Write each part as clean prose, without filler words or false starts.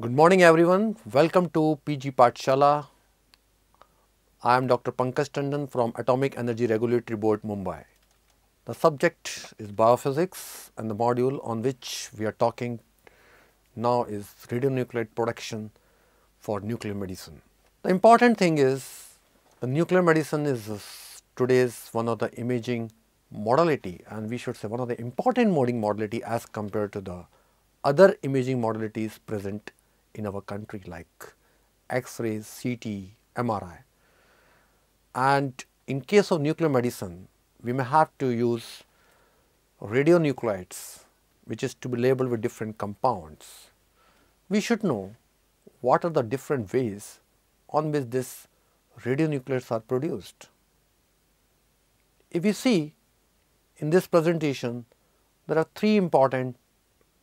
Good morning everyone. Welcome to PG Pathshala. I am Dr. Pankaj Tandon from Atomic Energy Regulatory Board, Mumbai. The subject is biophysics and the module on which we are talking now is radionuclide production for nuclear medicine. The important thing is the nuclear medicine is today's one of the imaging modality, and we should say one of the important imaging modality as compared to the other imaging modalities present in our country like X-rays, CT, MRI. And in case of nuclear medicine, we may have to use radionuclides, which is to be labeled with different compounds. We should know what are the different ways on which these radionuclides are produced. If you see in this presentation, there are three important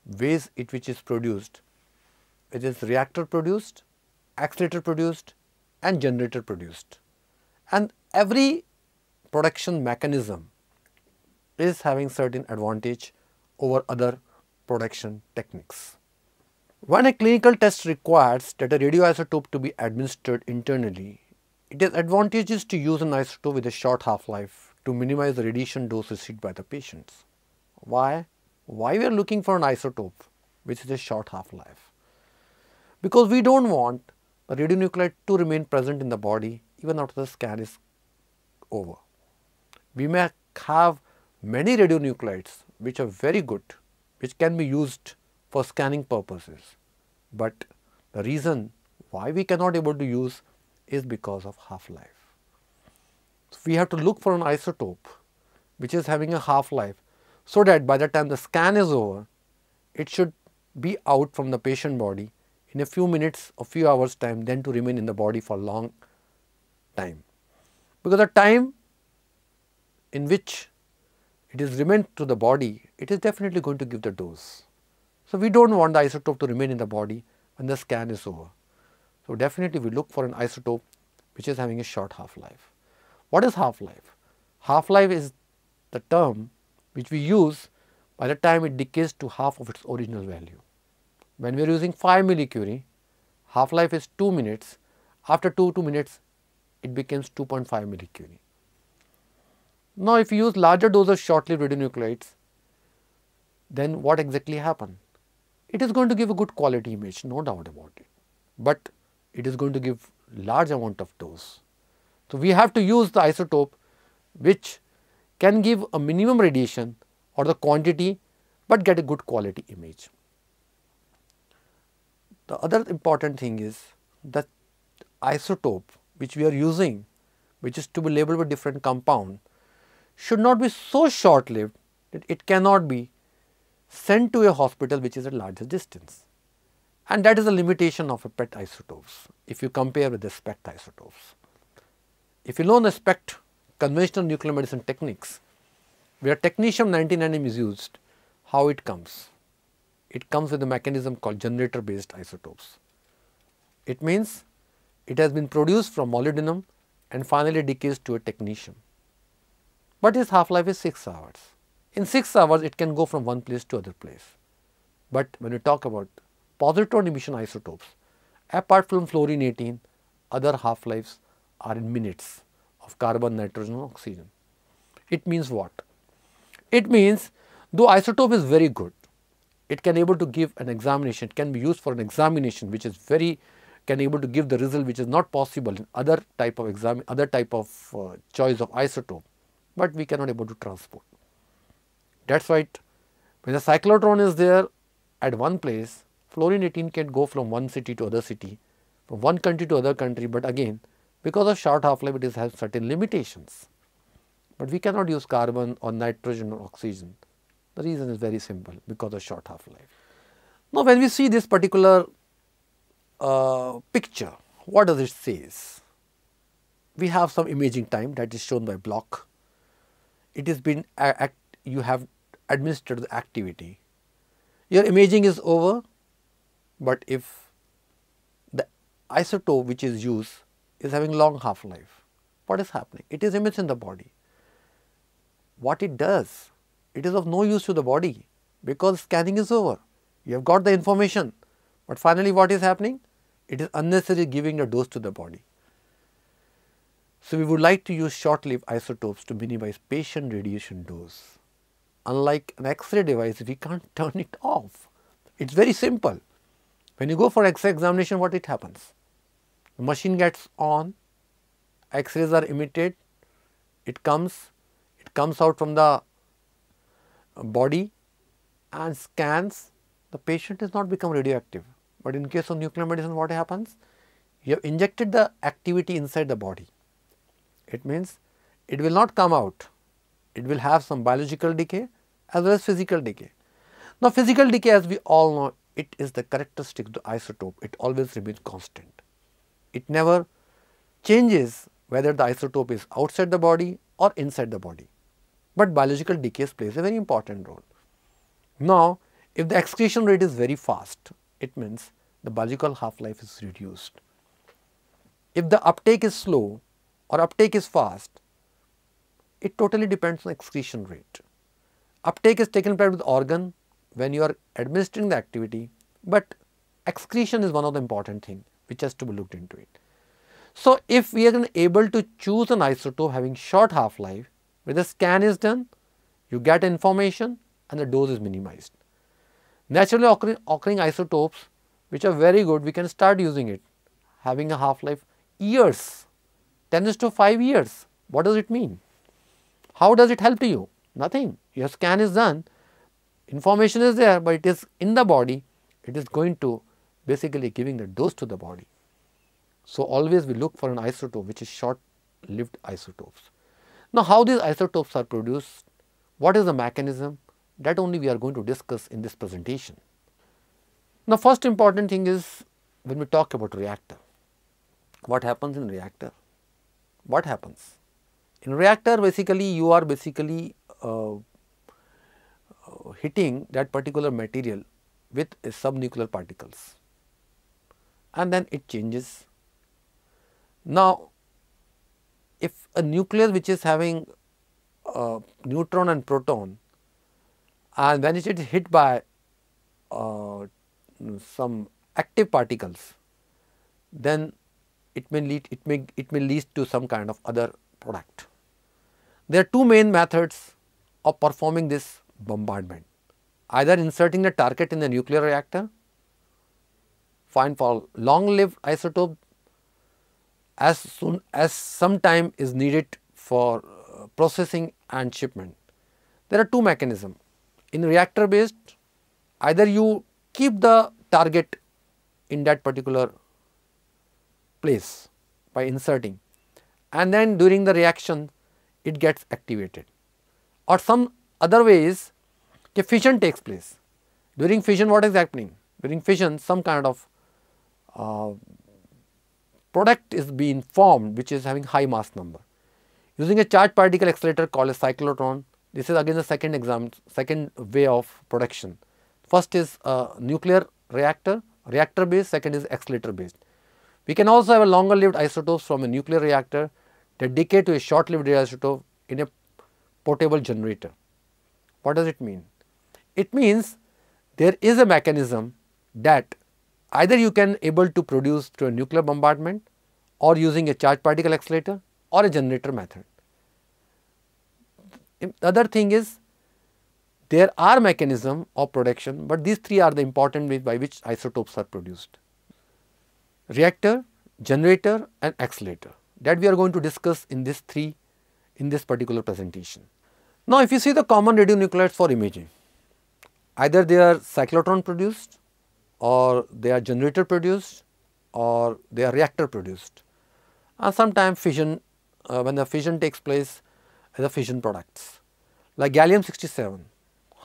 ways in which it is produced. It is reactor produced, accelerator produced and generator produced. And every production mechanism is having certain advantage over other production techniques. When a clinical test requires that a radioisotope to be administered internally, it is advantageous to use an isotope with a short half-life to minimize the radiation dose received by the patients. Why? Why we are looking for an isotope which is a short half-life? Because we don't want the radionuclide to remain present in the body even after the scan is over. We may have many radionuclides which are very good, which can be used for scanning purposes, but the reason why we cannot able to use is because of half-life. So, we have to look for an isotope which is having a half-life, so that by the time the scan is over, it should be out from the patient body in a few minutes or few hours time, then to remain in the body for a long time. Because the time in which it is remained to the body, it is definitely going to give the dose. So, we do not want the isotope to remain in the body when the scan is over. So, definitely we look for an isotope which is having a short half-life. What is half-life? Half-life is the term which we use by the time it decays to half of its original value. When we are using 5 millicurie, half-life is 2 minutes. After 2 minutes, it becomes 2.5 millicurie. Now, if you use larger dose of short-lived radionuclides, then what exactly happens? It is going to give a good quality image, no doubt about it, but it is going to give large amount of dose. So, we have to use the isotope which can give a minimum radiation or the quantity, but get a good quality image. The other important thing is that isotope which we are using, which is to be labeled with different compound, should not be so short-lived that it cannot be sent to a hospital which is at larger distance. And that is the limitation of a PET isotopes if you compare with the SPECT isotopes. If you know the SPECT conventional nuclear medicine techniques, where technetium-99 nm is used, how it comes? It comes with a mechanism called generator based isotopes. It means it has been produced from molybdenum and finally decays to a technetium. But its half-life is 6 hours. In 6 hours, it can go from one place to other place. But when we talk about positron emission isotopes, apart from fluorine-18, other half-lives are in minutes of carbon, nitrogen and oxygen. It means what? It means though isotope is very good, it can able to give an examination, it can be used for an examination which is very, can able to give the result which is not possible in other type of exam, other type of choice of isotope, but we cannot able to transport. That is why when the cyclotron is there at one place, fluorine-18 can go from one city to other city, from one country to other country, but again because of short half-life it has certain limitations. But we cannot use carbon or nitrogen or oxygen. The reason is very simple, because of short half-life. Now, when we see this particular picture, what does it say? We have some imaging time that is shown by block. It has been, you have administered the activity. Your imaging is over, but if the isotope which is used is having long half-life, what is happening? It is imaged in the body. What it does? It is of no use to the body because scanning is over. You have got the information, But finally what is happening? It is unnecessary giving a dose to the body. So we would like to use short-lived isotopes to minimize patient radiation dose. Unlike an X-ray device, we can't turn it off. It's very simple. When you go for X-ray examination, what it happens? The machine gets on, X-rays are emitted, it comes out from the body and scans. The patient is not become radioactive. But in case of nuclear medicine, what happens? You have injected the activity inside the body. It means it will not come out. It will have some biological decay as well as physical decay. Now, physical decay, as we all know, it is the characteristic of the isotope. It always remains constant. It never changes whether the isotope is outside the body or inside the body. But biological decay plays a very important role. Now, if the excretion rate is very fast, it means the biological half-life is reduced. If the uptake is slow or uptake is fast, it totally depends on excretion rate. Uptake is taken place with the organ when you are administering the activity, but excretion is one of the important things which has to be looked into it. So, if we are able to choose an isotope having short half-life, where the scan is done, you get information and the dose is minimized. Naturally occurring isotopes which are very good, we can start using it, having a half-life years, 10⁵ years. What does it mean? How does it help to you? Nothing. Your scan is done, information is there, but it is in the body, it is going to basically giving the dose to the body. So, always we look for an isotope which is short-lived isotopes. Now, how these isotopes are produced, what is the mechanism, that only we are going to discuss in this presentation. Now, first important thing is when we talk about reactor, what happens in reactor? What happens? In reactor, basically you are hitting that particular material with subnuclear particles and then it changes. Now, if a nucleus which is having neutron and proton, and when it is hit by some active particles, then it may lead to some kind of other product. There are two main methods of performing this bombardment: either inserting the target in the nuclear reactor, fine for long-lived isotope, as soon as some time is needed for processing and shipment. There are two mechanisms. In reactor based, either you keep the target in that particular place by inserting, and then during the reaction it gets activated, or some other ways the fission takes place. During fission, what is happening? During fission, some kind of product is being formed which is having high mass number. Using a charged particle accelerator called a cyclotron, this is again the second way of production. First is nuclear reactor based, second is accelerator based. We can also have a longer lived isotopes from a nuclear reactor that decay to a short lived isotope in a portable generator. What does it mean? It means there is a mechanism that either you can able to produce through a nuclear bombardment or using a charged particle accelerator or a generator method. The other thing is there are mechanisms of production, but these three are the important ways by which isotopes are produced: reactor, generator and accelerator, that we are going to discuss in this particular presentation. Now, if you see the common radionuclides for imaging, either they are cyclotron produced or they are generator produced or they are reactor produced, and sometimes fission, when the fission takes place as a fission products like gallium-67.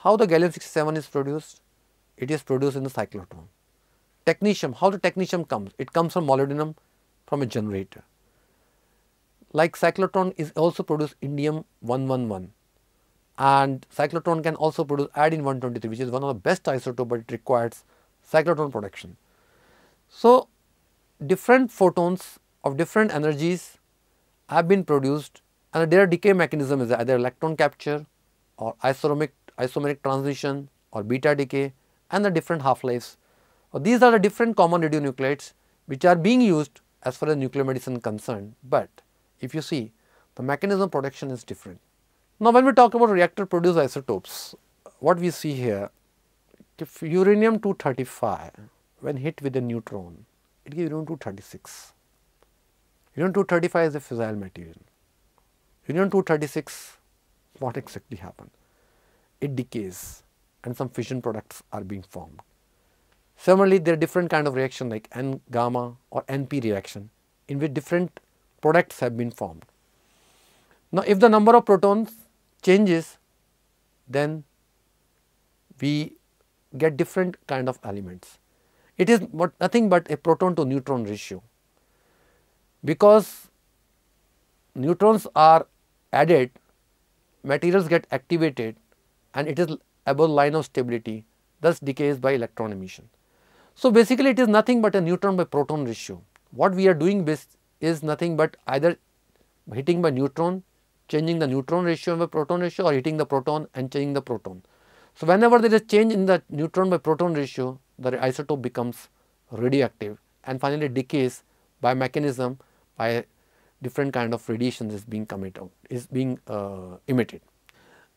How the gallium-67 is produced? It is produced in the cyclotron. Technetium, how the technetium comes? It comes from molybdenum from a generator. Like cyclotron is also produced indium-111, and cyclotron can also produce iodine-123, which is one of the best isotopes, but it requires cyclotron production. So, different photons of different energies have been produced, and their decay mechanism is either electron capture or isomeric transition or beta decay, and the different half-lives These are the different common radionuclides which are being used as far as nuclear medicine is concerned, but if you see, the mechanism of production is different. Now, when we talk about reactor produced isotopes, what we see here, if uranium-235 when hit with a neutron, it gives uranium-236. Uranium-235 is a fissile material. Uranium-236, what exactly happened? It decays and some fission products are being formed. Similarly, there are different kind of reaction like N-gamma or NP reaction in which different products have been formed. Now, if the number of protons changes, then we get different kind of elements. It is nothing but a proton to neutron ratio, because neutrons are added, materials get activated and it is above line of stability, thus decays by electron emission. So, basically it is nothing but a neutron by proton ratio. What we are doing is nothing but either hitting by neutron, changing the neutron ratio by proton ratio, or hitting the proton and changing the proton. So, whenever there is a change in the neutron by proton ratio, the isotope becomes radioactive and finally decays by mechanism by different kind of radiations is being emitted.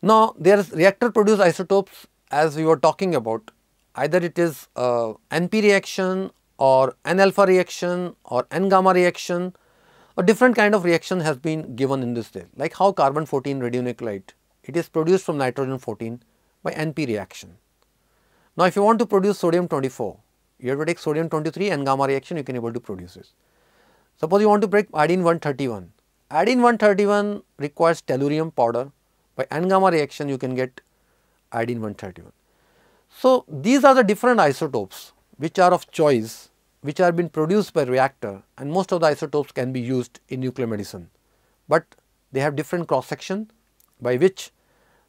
Now, there is reactor produced isotopes, as we were talking about, either it is NP reaction or N-alpha reaction or N-gamma reaction, or different kind of reaction has been given in this cell, like how carbon-14 radionuclide, it is produced from nitrogen-14 by NP reaction. Now, if you want to produce sodium-24, you have to take sodium-23 N-gamma reaction, you can able to produce this. Suppose you want to break iodine-131, iodine-131 requires tellurium powder, by N-gamma reaction you can get iodine-131. So, these are the different isotopes which are of choice, which are been produced by reactor, and most of the isotopes can be used in nuclear medicine, but they have different cross section by which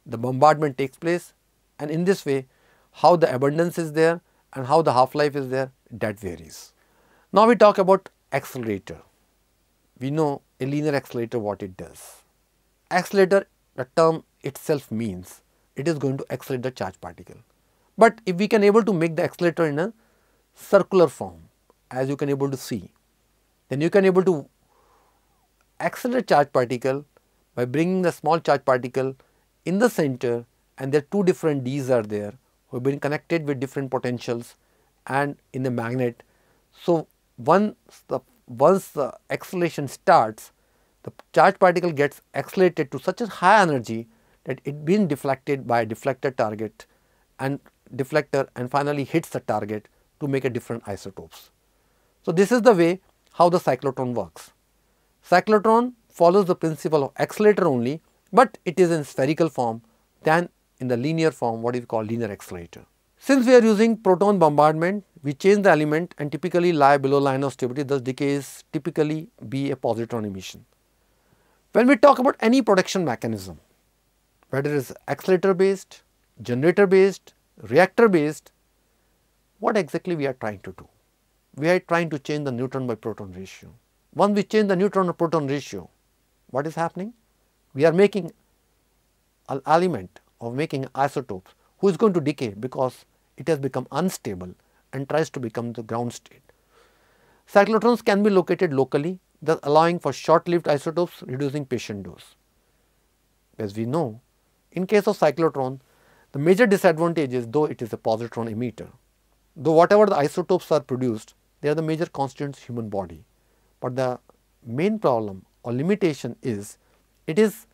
the bombardment takes place, and in this way how the abundance is there and how the half-life is there, that varies. Now, we talk about accelerator. We know a linear accelerator what it does. Accelerator, the term itself means it is going to accelerate the charged particle. But if we can able to make the accelerator in a circular form, as you can able to see, then you can able to accelerate charged particle by bringing the small charged particle in the center, and there are two different Ds are there who have been connected with different potentials and in the magnet. So, once the acceleration starts, the charged particle gets accelerated to such a high energy that it being deflected by a deflector target and deflector and finally hits the target to make a different isotopes. So, this is the way how the cyclotron works. Cyclotron follows the principle of accelerator only, but it is in spherical form than in the linear form, what is called linear accelerator. Since we are using proton bombardment, we change the element and typically lie below line of stability, thus decays typically be a positron emission. When we talk about any production mechanism, whether it is accelerator based, generator based, reactor based, what exactly we are trying to do? We are trying to change the neutron by proton ratio. Once we change the neutron to proton ratio, what is happening? We are making an element of making isotopes who is going to decay because it has become unstable and tries to become the ground state. Cyclotrons can be located locally, thus allowing for short-lived isotopes, reducing patient dose. As we know, in case of cyclotron, the major disadvantage is though it is a positron emitter, though whatever the isotopes are produced, they are the major constituents human body. But the main problem or limitation is it is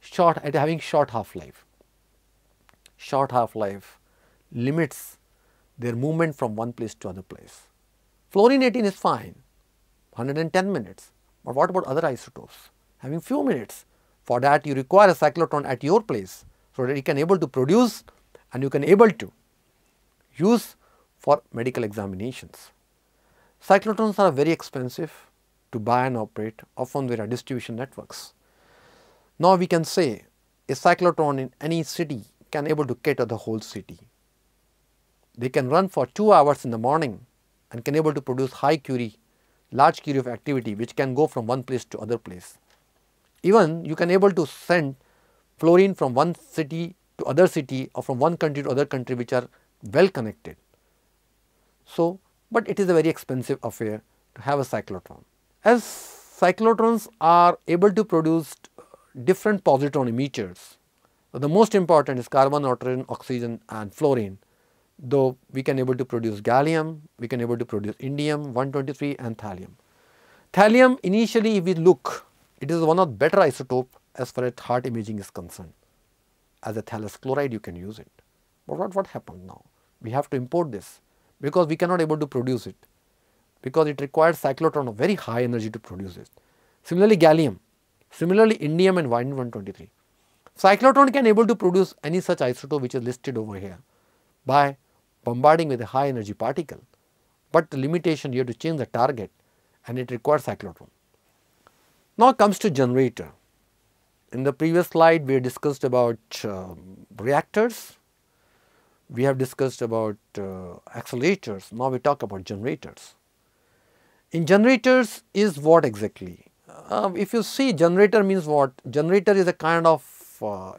having short half-life. Short half-life limits their movement from one place to other place. Fluorine-18 is fine, 110 minutes, but what about other isotopes? Having few minutes. For that you require a cyclotron at your place, so that you can able to produce and you can able to use for medical examinations. Cyclotrons are very expensive to buy and operate, often there are distribution networks. Now we can say a cyclotron in any city can able to cater the whole city. They can run for 2 hours in the morning and can able to produce high Curie, large Curie of activity which can go from one place to other place. Even you can able to send fluorine from one city to other city or from one country to other country which are well connected. So, but it is a very expensive affair to have a cyclotron. As cyclotrons are able to produce different positron emitters, the most important is carbon, nitrogen, oxygen and fluorine, though we can able to produce gallium, we can able to produce indium 123 and thallium. Thallium initially if we look, it is one of the better isotope as far as heart imaging is concerned. As a thallus chloride you can use it. But what happened now? We have to import this because we cannot able to produce it, because it requires cyclotron of very high energy to produce it. Similarly gallium, similarly indium and 123. Cyclotron can able to produce any such isotope which is listed over here by bombarding with a high energy particle, but the limitation you have to change the target and it requires cyclotron. Now comes to generator. In the previous slide we discussed about reactors, we have discussed about accelerators, now we talk about generators. In generators is what exactly? If you see generator means what? Generator is a kind of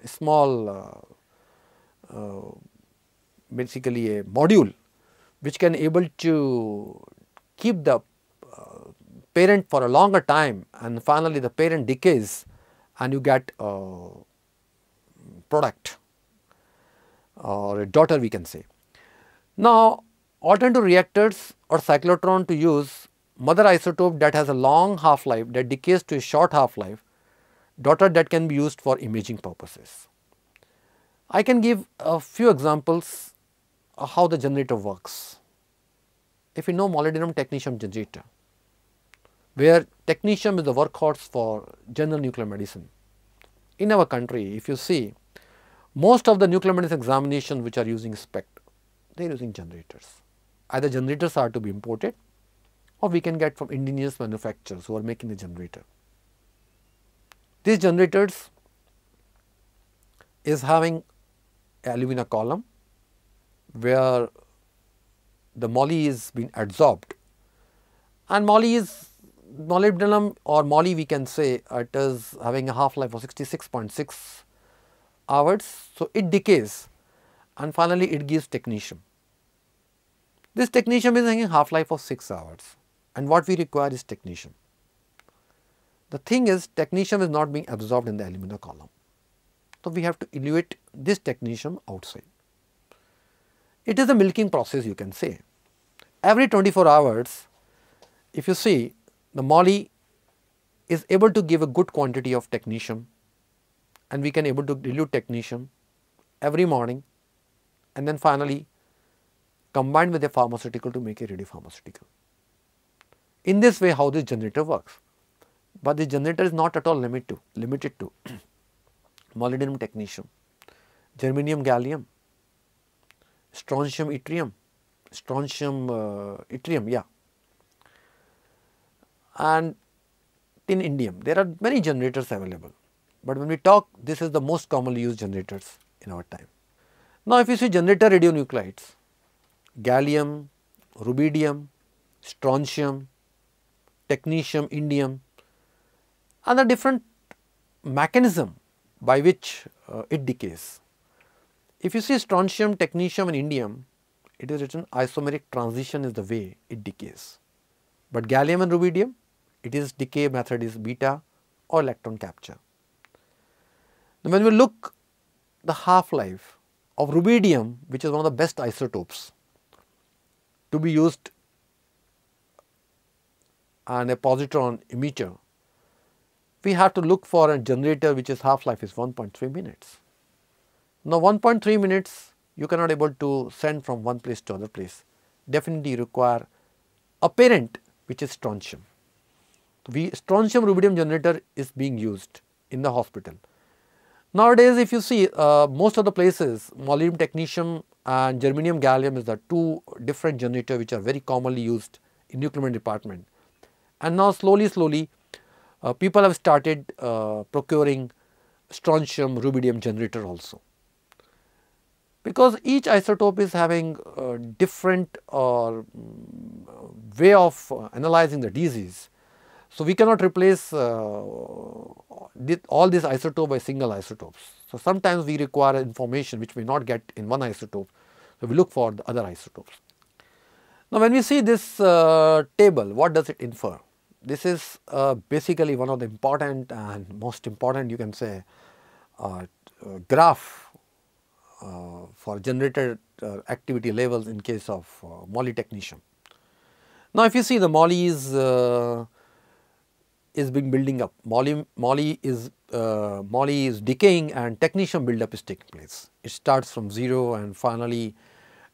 small basically a module which can able to keep the parent for a longer time, and finally the parent decays and you get a product or a daughter we can say. Now alternative reactors or cyclotron to use mother isotope that has a long half life that decays to a short half life, daughter that can be used for imaging purposes. I can give a few examples of how the generator works. If you know molybdenum technetium generator, where technetium is the workhorse for general nuclear medicine. In our country, if you see, most of the nuclear medicine examinations which are using SPECT, they are using generators. Either generators are to be imported or we can get from indigenous manufacturers who are making the generator. These generators is having a alumina column where the moly is being adsorbed, and moly is molybdenum or moly we can say it is having a half life of 66.6 hours. So, it decays and finally it gives technetium. This technetium is having a half life of 6 hours and what we require is technetium. The thing is technetium is not being absorbed in the alumina column. So, we have to elevate this technetium outside. It is a milking process you can say. Every 24 hours if you see, the moly is able to give a good quantity of technetium and we can able to dilute technetium every morning and then finally combine with a pharmaceutical to make a radiopharmaceutical. In this way how this generator works, but the generator is not at all limited to molybdenum technetium, germanium gallium, strontium yttrium, and tin indium. There are many generators available, but when we talk, this is the most commonly used generators in our time. Now, if you see generator radionuclides, gallium, rubidium, strontium, technetium, indium, and the different mechanism by which it decays. If you see strontium, technetium and indium, it is written isomeric transition is the way it decays. But gallium and rubidium, it is decay method is beta or electron capture. Now, when we look the half life of rubidium, which is one of the best isotopes to be used and a positron emitter, we have to look for a generator which is half life is 1.3 minutes. Now, 1.3 minutes you cannot able to send from one place to other place, definitely require a parent which is strontium. Strontium rubidium generator is being used in the hospital. Nowadays, if you see most of the places molybdenum technetium and germanium gallium is the two different generators which are very commonly used in nuclear medicine department. And now slowly people have started procuring strontium rubidium generator also, because each isotope is having a different way of analyzing the disease. So, we cannot replace all these isotopes by single isotopes. So, sometimes we require information which we not get in one isotope. So, we look for the other isotopes. Now, when we see this table, what does it infer? This is basically one of the important and most important, you can say, graph for generated activity levels in case of moly technetium. Now, if you see, the moly is being building up. Moly is decaying and technetium buildup is taking place. It starts from 0 and finally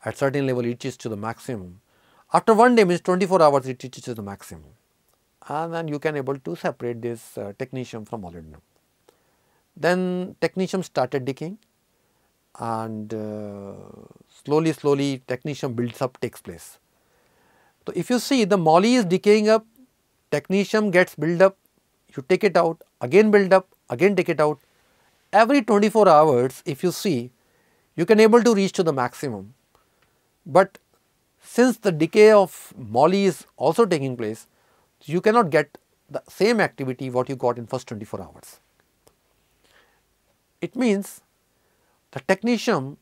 at certain level it reaches to the maximum. After 1 day, means 24 hours, it reaches to the maximum, and then you can able to separate this technetium from molybdenum. Then technetium started decaying, and slowly technetium builds up takes place. So, if you see, the moly is decaying up, technetium gets built up, you take it out, again build up, again take it out. Every 24 hours, if you see, you can able to reach to the maximum. But since the decay of moly is also taking place, you cannot get the same activity what you got in first 24 hours. It means the technetium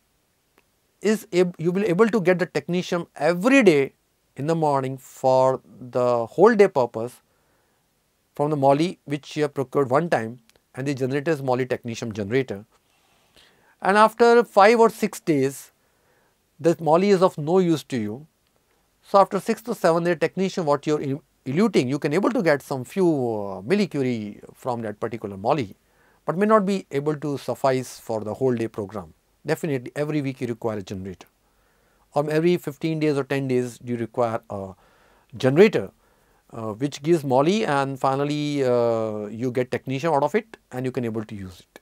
is you will be able to get the technetium every day in the morning for the whole day purpose from the moly which you have procured one time, and the generator is moly technetium generator. And after 5 or 6 days, this moly is of no use to you. So, after 6 to 7 day technetium what you are eluting, you can able to get some few millicurie from that particular moly, but may not be able to suffice for the whole day program. Definitely every week you require a generator, or every 15 days or 10 days you require a generator which gives moly, and finally you get technetium out of it and you can able to use it.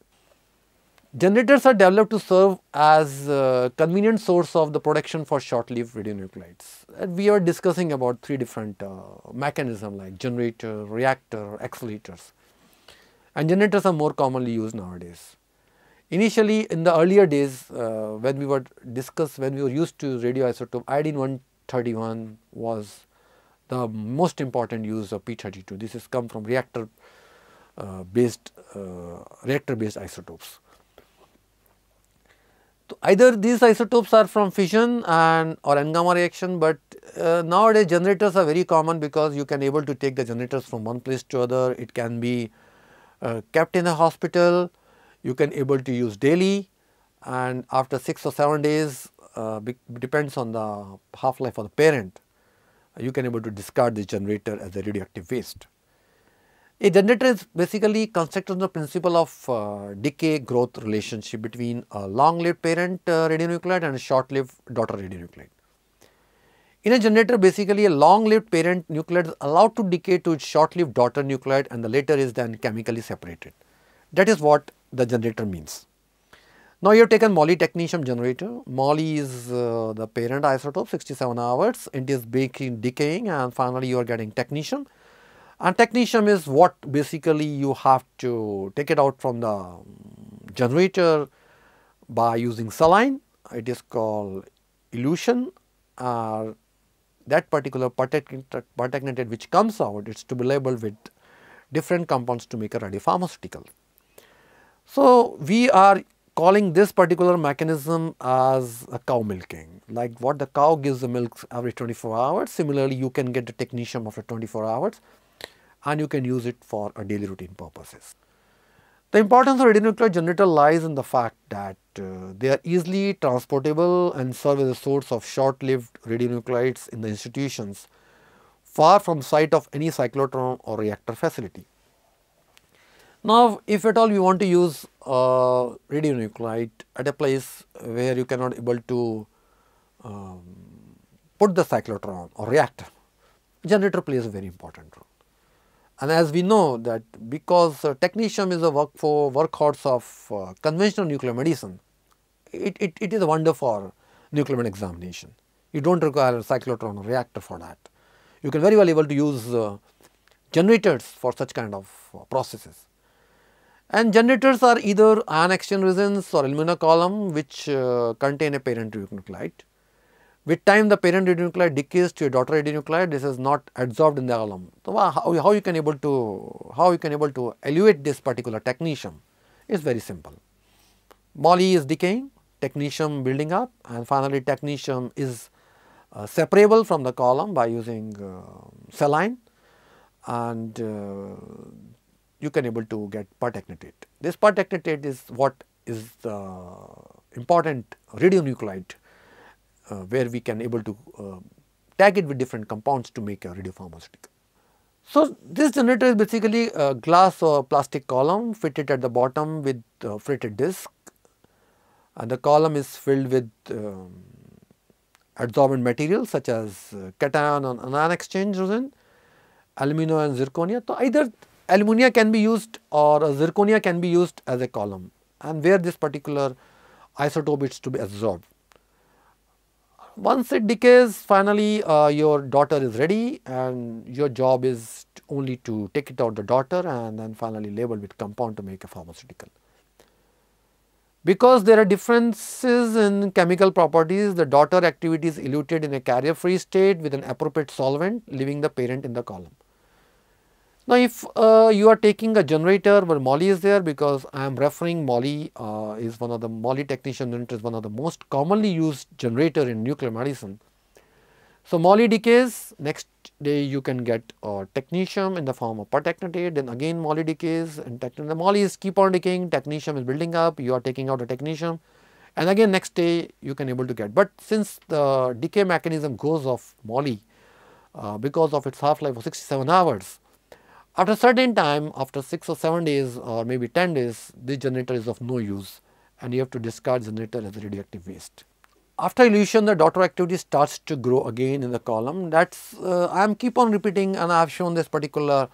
Generators are developed to serve as a convenient source of the production for short-lived radionuclides. And we are discussing about 3 different mechanisms like generator, reactor, accelerators, and generators are more commonly used nowadays. Initially, in the earlier days, when we were used to radioisotope, iodine-131 was the most important use of P32. This has come from reactor based isotopes. So, either these isotopes are from fission and or N gamma reaction, but nowadays generators are very common because you can able to take the generators from one place to other. It can be kept in a hospital, you can able to use daily, and after 6 or 7 days, depends on the half life of the parent, you can able to discard this generator as a radioactive waste. A generator is basically constructed on the principle of decay growth relationship between a long lived parent radionuclide and a short lived daughter radionuclide. In a generator, basically a long lived parent nuclide is allowed to decay to its short lived daughter nuclide, and the later is then chemically separated. That is what the generator means. Now, you have taken moly technetium generator. Moly is the parent isotope, 67 hours, it is decaying, and finally you are getting technetium. And technetium is what basically you have to take it out from the generator by using saline. It is called elution. That particular pertechnetate which comes out, it is to be labeled with different compounds to make a radiopharmaceutical. So, we are calling this particular mechanism as a cow milking, like what the cow gives the milk every 24 hours. Similarly, you can get the technetium after 24 hours. And you can use it for a daily routine purposes. The importance of radionuclide generator lies in the fact that they are easily transportable and serve as a source of short-lived radionuclides in the institutions far from site of any cyclotron or reactor facility. Now, if at all we want to use a radionuclide at a place where you cannot able to put the cyclotron or reactor, generator plays a very important role. And as we know that because technetium is a workhorse of conventional nuclear medicine, it is a wonder for nuclear med examination. You do not require a cyclotron or reactor for that. You can very well able to use generators for such kind of processes. And generators are either ion exchange resins or aluminum column which contain a parent radionuclide. With time, the parent radionuclide decays to a daughter radionuclide. This is not adsorbed in the alum. So, how you can able to elevate this particular technetium is very simple. Moly is decaying, technetium building up, and finally technetium is separable from the column by using saline, and you can able to get pertechnetate. This pertechnetate is what is the important radionuclide where we can able to tag it with different compounds to make a radiopharmaceutical. So, this generator is basically a glass or plastic column fitted at the bottom with freighted disc, and the column is filled with adsorbent materials such as cation and anion exchange resin, alumina and zirconia. So, either alumina can be used or zirconia can be used as a column, and where this particular isotope is to be absorbed. Once it decays, finally your daughter is ready, and your job is only to take it out the daughter and then finally label with compound to make a pharmaceutical. Because there are differences in chemical properties, the daughter activity is eluted in a carrier free state with an appropriate solvent, leaving the parent in the column. Now, if you are taking a generator where moly is there, because I am referring moly is one of the moly technetium generator is one of the most commonly used generator in nuclear medicine. So, moly decays, next day you can get technetium in the form of pertechnetate, then again moly decays, and the moly is keep on decaying, technetium is building up, you are taking out the technetium, and again next day you can able to get. But since the decay mechanism goes off moly because of its half life of 67 hours, after a certain time, after 6 or 7 days or maybe 10 days, this generator is of no use, and you have to discard the generator as radioactive waste. After elution, the daughter activity starts to grow again in the column. That's I am keep on repeating, and I have shown this particular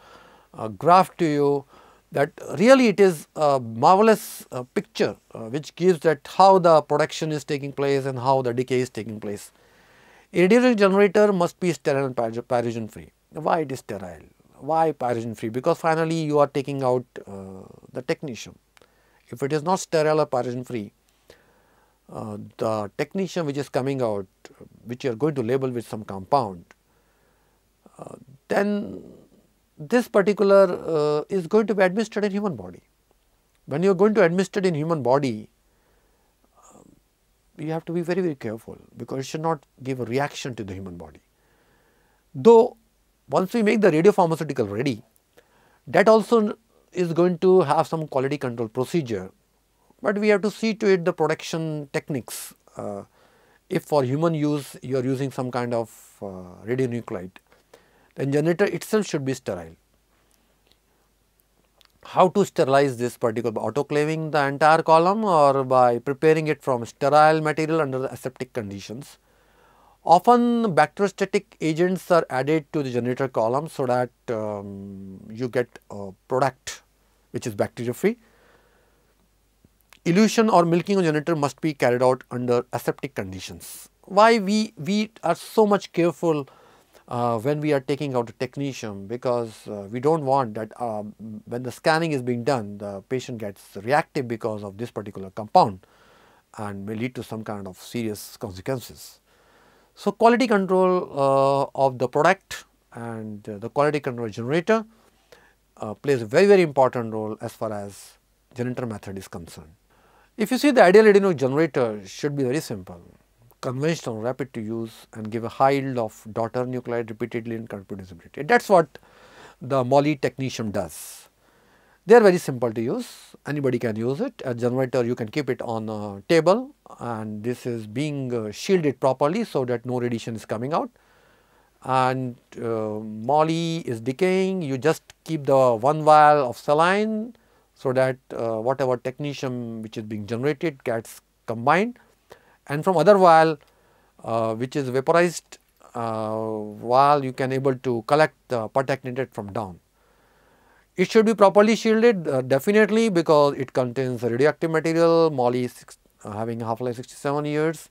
graph to you, that really it is a marvelous picture which gives that how the production is taking place and how the decay is taking place. A radiation generator must be sterile and pyrogen free. Why it is sterile? Why pyrogen free? Because finally you are taking out the technetium. If it is not sterile or pyrogen free, the technetium which is coming out, which you are going to label with some compound, then this particular is going to be administered in human body. When you are going to administer it in human body, you have to be very, very careful, because it should not give a reaction to the human body. Though once we make the radiopharmaceutical ready, that also is going to have some quality control procedure, but we have to see to it the production techniques. If for human use you are using some kind of radionuclide, then generator itself should be sterile. How to sterilize this particular? Autoclaving the entire column or by preparing it from sterile material under the aseptic conditions. Often bacteriostatic agents are added to the generator column so that you get a product which is bacteria free. Elution or milking of generator must be carried out under aseptic conditions. Why we are so much careful when we are taking out the technetium? Because we do not want that when the scanning is being done, the patient gets reactive because of this particular compound and may lead to some kind of serious consequences. So, quality control of the product and the quality control generator plays a very, very important role as far as generator method is concerned. If you see, the ideal radionuclide generator should be very simple, conventional, rapid to use, and give a high yield of daughter nuclide repeatedly and reproducibility. That is what the moly technetium does. They are very simple to use, anybody can use it. A generator, you can keep it on a table, and this is being shielded properly so that no radiation is coming out, and moly is decaying. You just keep the one vial of saline so that whatever technetium which is being generated gets combined, and from other vial which is vaporized vial, you can able to collect the pertechnetate from down. It should be properly shielded definitely, because it contains radioactive material. Moly is having a half life 67 years,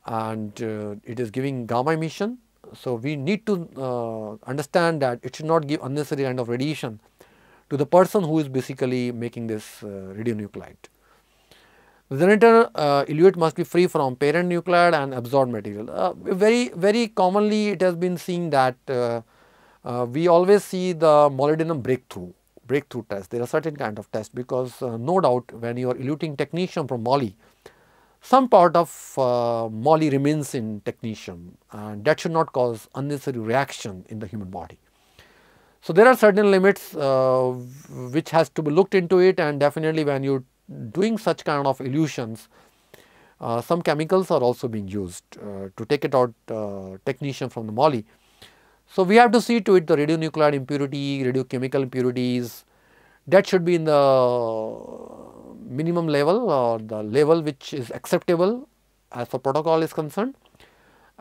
and it is giving gamma emission. So, we need to understand that it should not give unnecessary kind of radiation to the person who is basically making this radionuclide. The generator eluate must be free from parent nuclide and absorbed material. Very commonly it has been seen that we always see the molybdenum breakthrough test. There are certain kind of tests, because no doubt when you are eluting technetium from moly, some part of moly remains in technetium, and that should not cause unnecessary reaction in the human body. So, there are certain limits which has to be looked into it, and definitely when you are doing such kind of elutions, some chemicals are also being used to take it out technetium from the moly. So, we have to see to it the radionuclide impurity, radiochemical impurities, that should be in the minimum level or the level which is acceptable as the protocol is concerned,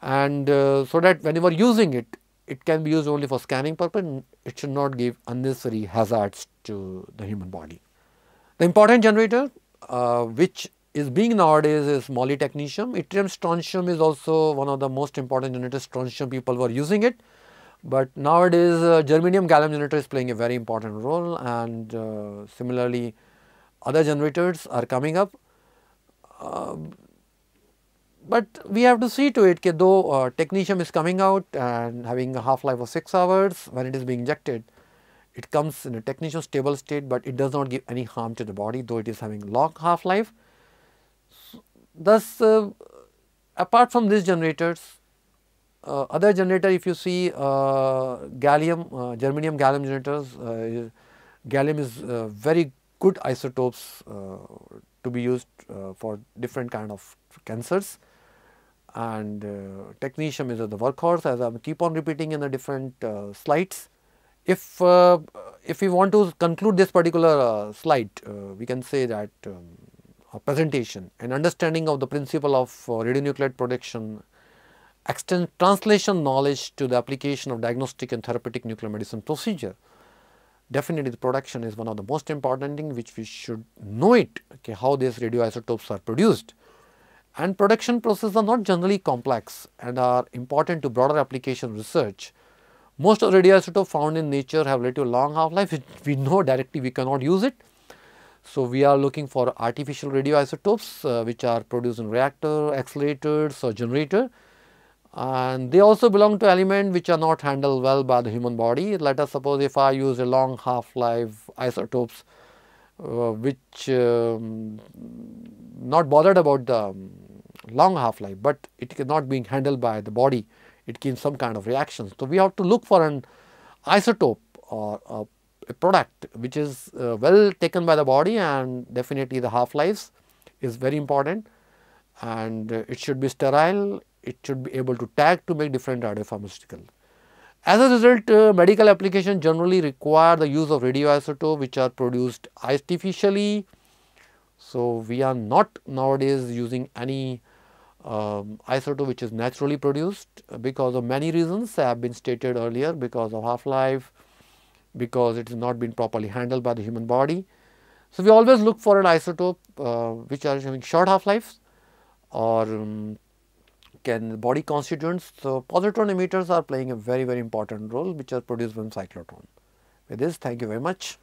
and so that whenever using it, it can be used only for scanning purpose. It should not give unnecessary hazards to the human body. The important generator which is being nowadays is moly technetium. Yttrium strontium is also one of the most important generators. Strontium people were using it, but nowadays germanium gallium generator is playing a very important role, and similarly other generators are coming up. But we have to see to it that though technetium is coming out and having a half life of 6 hours, when it is being injected, it comes in a technetium stable state, but it does not give any harm to the body, though it is having long half life. Thus, apart from these generators, other generator, if you see gallium, germanium gallium generators, gallium is very good isotopes to be used for different kind of cancers, and technetium is the workhorse, as I keep on repeating in the different slides. If we want to conclude this particular slide, we can say that a presentation, an understanding of the principle of radionuclide protection extends translation knowledge to the application of diagnostic and therapeutic nuclear medicine procedure. Definitely the production is one of the most important thing which we should know it, okay, how these radioisotopes are produced. And production processes are not generally complex and are important to broader application research. Most of the radioisotopes found in nature have relatively long half life, which we know directly we cannot use it. So, we are looking for artificial radioisotopes which are produced in reactor, accelerators or generator, and they also belong to elements which are not handled well by the human body. Let us suppose if I use a long half life isotopes which not bothered about the long half life, but it is not being handled by the body, it gives some kind of reactions. So, we have to look for an isotope or a product which is well taken by the body, and definitely the half lives is very important, and it should be sterile, it should be able to tag to make different radiopharmaceuticals. As a result, medical applications generally require the use of radioisotope which are produced artificially. So, we are not nowadays using any isotope which is naturally produced because of many reasons have been stated earlier, because of half life, because it has not been properly handled by the human body. So, we always look for an isotope which are having short half lives or can body constituents. So, positron emitters are playing a very important role which are produced from cyclotron. With this, thank you very much.